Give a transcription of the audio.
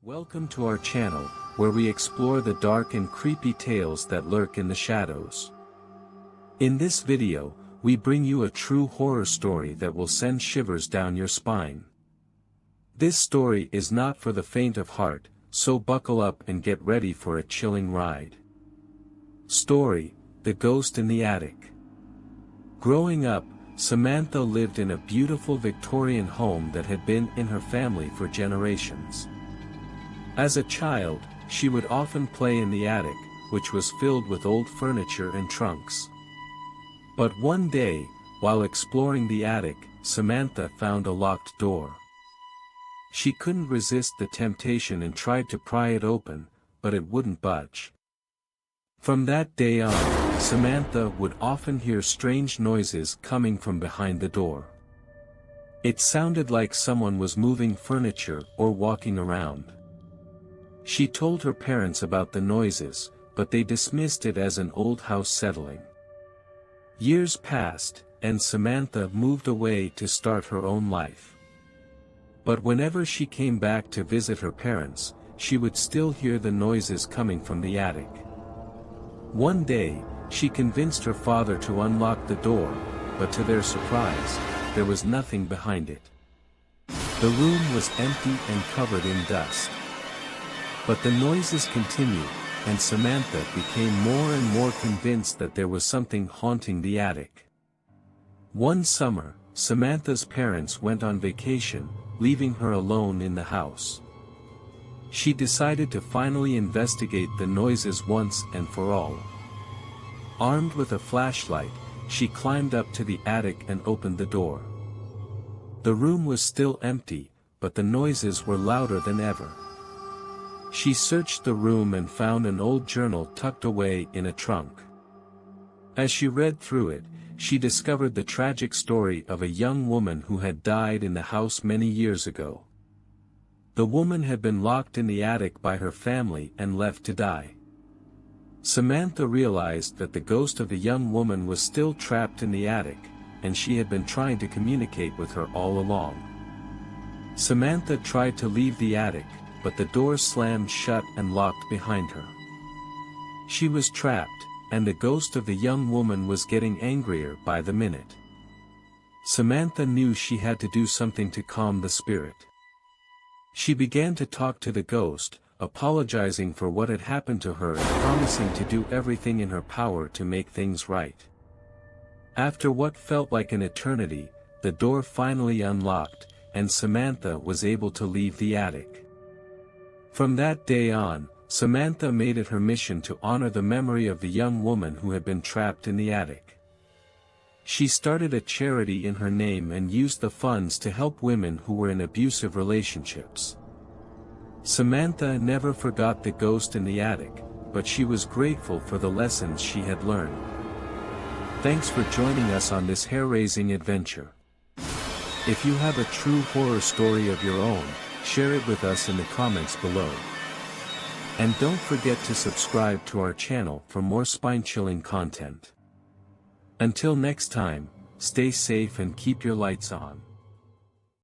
Welcome to our channel, where we explore the dark and creepy tales that lurk in the shadows. In this video, we bring you a true horror story that will send shivers down your spine. This story is not for the faint of heart, so buckle up and get ready for a chilling ride. Story: The Ghost in the Attic. Growing up, Samantha lived in a beautiful Victorian home that had been in her family for generations. As a child, she would often play in the attic, which was filled with old furniture and trunks. But one day, while exploring the attic, Samantha found a locked door. She couldn't resist the temptation and tried to pry it open, but it wouldn't budge. From that day on, Samantha would often hear strange noises coming from behind the door. It sounded like someone was moving furniture or walking around. She told her parents about the noises, but they dismissed it as an old house settling. Years passed, and Samantha moved away to start her own life. But whenever she came back to visit her parents, she would still hear the noises coming from the attic. One day, she convinced her father to unlock the door, but to their surprise, there was nothing behind it. The room was empty and covered in dust. But the noises continued, and Samantha became more and more convinced that there was something haunting the attic. One summer, Samantha's parents went on vacation, leaving her alone in the house. She decided to finally investigate the noises once and for all. Armed with a flashlight, she climbed up to the attic and opened the door. The room was still empty, but the noises were louder than ever. She searched the room and found an old journal tucked away in a trunk. As she read through it, she discovered the tragic story of a young woman who had died in the house many years ago. The woman had been locked in the attic by her family and left to die. Samantha realized that the ghost of the young woman was still trapped in the attic, and she had been trying to communicate with her all along. Samantha tried to leave the attic, but the door slammed shut and locked behind her. She was trapped, and the ghost of the young woman was getting angrier by the minute. Samantha knew she had to do something to calm the spirit. She began to talk to the ghost, apologizing for what had happened to her and promising to do everything in her power to make things right. After what felt like an eternity, the door finally unlocked, and Samantha was able to leave the attic. From that day on, Samantha made it her mission to honor the memory of the young woman who had been trapped in the attic. She started a charity in her name and used the funds to help women who were in abusive relationships. Samantha never forgot the ghost in the attic, but she was grateful for the lessons she had learned. Thanks for joining us on this hair-raising adventure. If you have a true horror story of your own, share it with us in the comments below. And don't forget to subscribe to our channel for more spine-chilling content. Until next time, stay safe and keep your lights on.